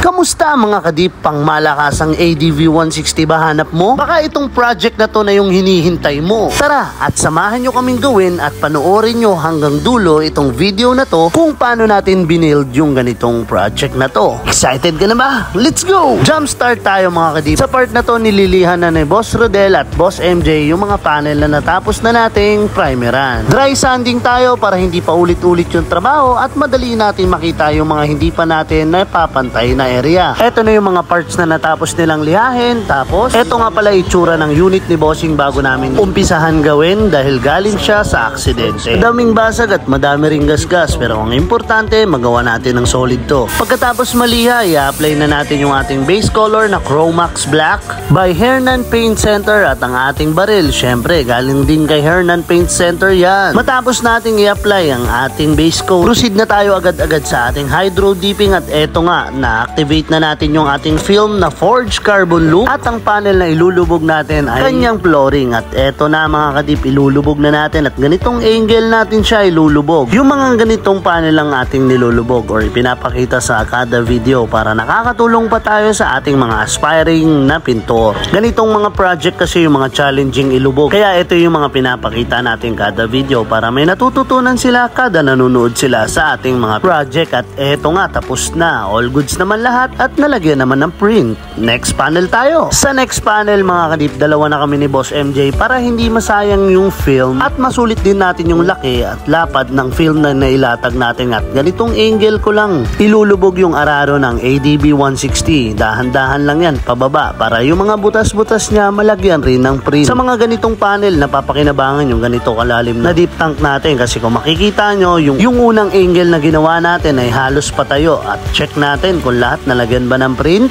Kamusta mga kadip, pang malakasang ADV 160 ba hanap mo? Baka itong project na to na yung hinihintay mo. Tara at samahan nyo kaming gawin at panoorin nyo hanggang dulo itong video na to kung paano natin binild yung ganitong project na to. Excited ka na ba? Let's go! Jumpstart tayo mga kadip. Sa part na to nililihan na ni Boss Rodel at Boss MJ yung mga panel na natapos na nating primeran. Dry sanding tayo para hindi pa ulit-ulit yung trabaho at madali natin makita yung mga hindi pa natin napapantay na area. Ito na yung mga parts na natapos nilang lihahin. Tapos, ito nga pala itsura ng unit ni Bossing bago namin umpisahan gawin dahil galing siya sa aksidente. Madaming basag at madami ring gasgas pero ang importante, magawa natin ng solid to. Pagkatapos maliha, i-apply na natin yung ating base color na Chromax Black by Hernan Paint Center at ang ating baril, syempre, galing din kay Hernan Paint Center yan. Matapos nating i-apply ang ating base coat, proceed na tayo agad-agad sa ating hydro dipping at eto nga, na-activate na natin yung ating film na Forged Carbon Loop at ang panel na ilulubog natin ay kanyang flooring at eto na mga kadip, ilulubog na natin at ganitong angle natin siya ilulubog. Yung mga ganitong panel ang ating nilulubog or pinapakita sa kada video para nakakatulong pa tayo sa ating mga aspiring na pintor. Ganitong mga project kasi yung mga challenging ilubog, kaya ito yung mga pinapakita natin kada video para may natututunan sila kada nanonood sila sa ating mga project. At eto nga, tapos na, all goods naman lahat at nalagyan naman ng print. Next panel tayo. Sa next panel mga kadip, dalawa na kami ni Boss MJ para hindi masayang yung film at masulit din natin yung laki at lapad ng film na nailatag natin at ganitong angle ko lang ilulubog yung araro ng ADV 160. Dahan-dahan lang yan pababa para yung mga butas-butas niya malagyan rin ng print. Sa mga ganitong panel, napapakinabangan yung ganito kalalim na deep tank natin kasi kung makikita nyo, yung unang angle na ginawa natin ay halos patayo at check natin kung lahat nalagyan ba ng print.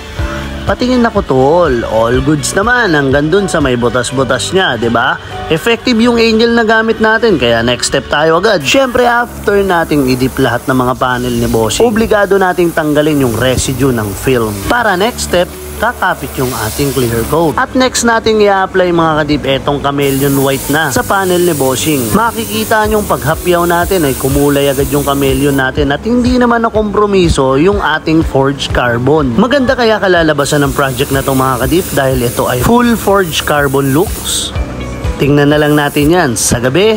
Patingin na ko tol, all goods naman hanggang dun sa may butas-butas niya, 'di ba? Effective yung angle na gamit natin kaya next step tayo agad. Syempre after nating i-dip lahat ng mga panel ni Bossing, obligado nating tanggalin yung residue ng film. Para next step, kakapit yung ating clear coat. At next natin i-apply mga kadip etong chameleon white na sa panel ni Bossing. Makikita nyong paghapyaw natin ay kumulay agad yung chameleon natin at hindi naman na kompromiso yung ating forged carbon. Maganda kaya kalalabasan ng project na to mga kadip dahil ito ay full forged carbon looks. Tingnan na lang natin yan sa gabi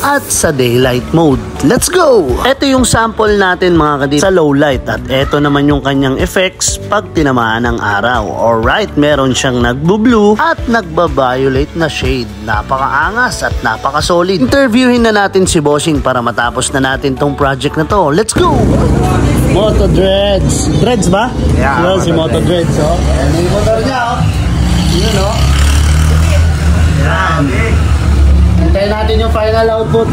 at sa daylight mode. Let's go! Ito yung sample natin mga kadip sa low light at ito naman yung kanyang effects pag tinamaan ng araw. Alright, meron siyang nagbo-blue at nagba-violet na shade. Napakaangas at napaka-solid. Interviewin na natin si Bossing para matapos na natin tong project na to. Let's go! Moto Dreads. Dreads ba? Yeah, si Moto Dreads. Oh. Ano yung motor niya? Oh. Yun oh. Yan. Hintayin natin yung final output.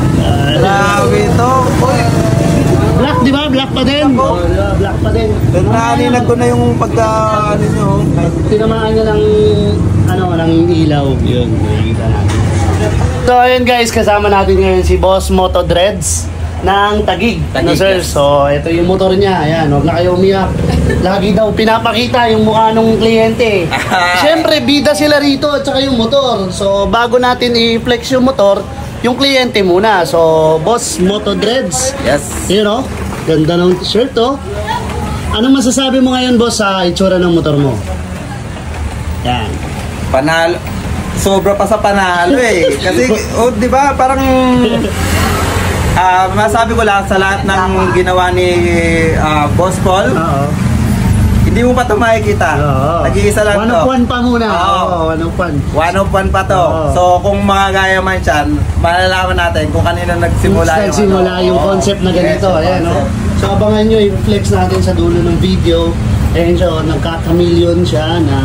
Grabe ito. Black, di ba? Black pa din. Oh, black pa din. Pero naaninag ko na yung pagka ano nyo. Tinamaan niya ng ng ilaw. Yun, nakikita natin. So ayun guys, kasama natin ngayon si Boss Moto Dreads ng Taguig. Ano sir? So ito yung motor niya. Ayan, huwag na kayo umiyak. Lagi daw pinapakita yung mukha ng kliyente. Siyempre, bida sila rito at saka yung motor. So bago natin i-flex yung motor, yung kliyente muna. So Boss Moto Dreads. Yes. You know, ganda ng shirt oh. Anong masasabi mo ngayon boss sa itsura ng motor mo? Yan. Panalo. Sobra pa sa panalo eh. Kasi, di ba, parang masabi ko lang sa lahat ng ginawa ni Boss Paul. Hindi mo pa ito makikita. Nag-iisa lang to. 1 of 1 pa muna. Oo, 1 of 1. 1 of 1 pa to. So kung magagaya man siyan, malalaman natin kung kanino nagsimula yung concept na ganito. Yes, ayan, no? So abangan nyo, i-flex natin sa dulo ng video. Ayan siya, nagka-chameleon siya na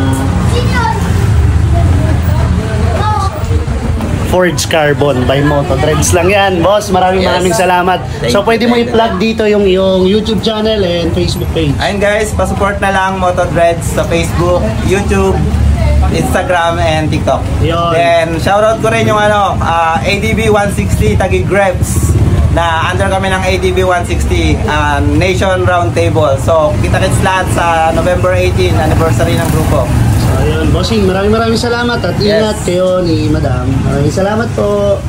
Forged Carbon by Moto Dreads lang yan. Boss, maraming salamat. So pwede mo i-plug dito yung YouTube channel and Facebook page. Ayun guys, pa-support na lang Moto Dreads sa Facebook, YouTube, Instagram, and TikTok. Yun. Then shoutout ko rin yung ADV 160 Taguig Reps na under kami ng ADV 160 Nation Roundtable. So kita-kits lahat sa November 18 anniversary ng grupo. Ayun, Bossing, maraming salamat at ingat kayo ni Madam. Maraming salamat po.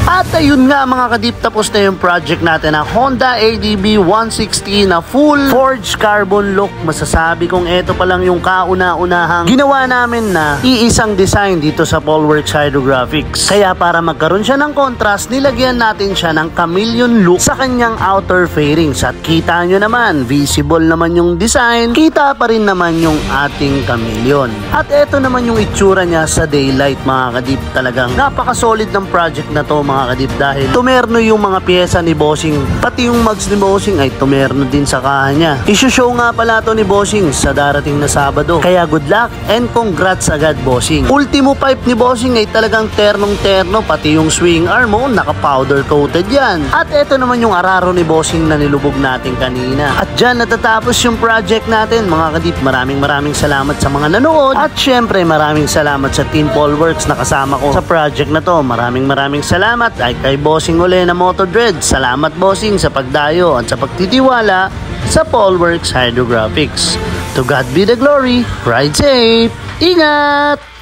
At ayun nga mga kadip, tapos na yung project natin na Honda ADV 160 na full forged carbon look. Masasabi kong ito pa lang yung kauna-unahang ginawa namin na iisang design dito sa Polworks Hydrographics. Kaya para magkaroon siya ng contrast, nilagyan natin siya ng chameleon look sa kanyang outer fairings. At kita nyo naman, visible naman yung design, kita pa rin naman yung ating chameleon. At ito naman yung itsura niya sa daylight mga kadip. Talagang napaka-solid ng project na to mga kadip, dahil tumerno yung mga pyesa ni Bossing, pati yung mugs ni Bossing ay tumerno din sa kaha niya. Isushow nga pala to ni Bossing sa darating na Sabado, kaya good luck and congrats agad Bossing. Ultimo pipe ni Bossing ay talagang ternong-terno, pati yung swing arm mo naka-powder coated yan. At ito naman yung araro ni Bossing na nilubog natin kanina. At dyan natatapos yung project natin mga kadip. Maraming salamat sa mga nanood, at syempre maraming salamat sa Team Polworks na kasama ko sa project na to. Maraming salamat ay kay Bossing uli na Motodread. Salamat Bossing sa pagdayo at sa pagtitiwala sa Polworks Hydrographics. To God be the glory. Ride safe. Ingat!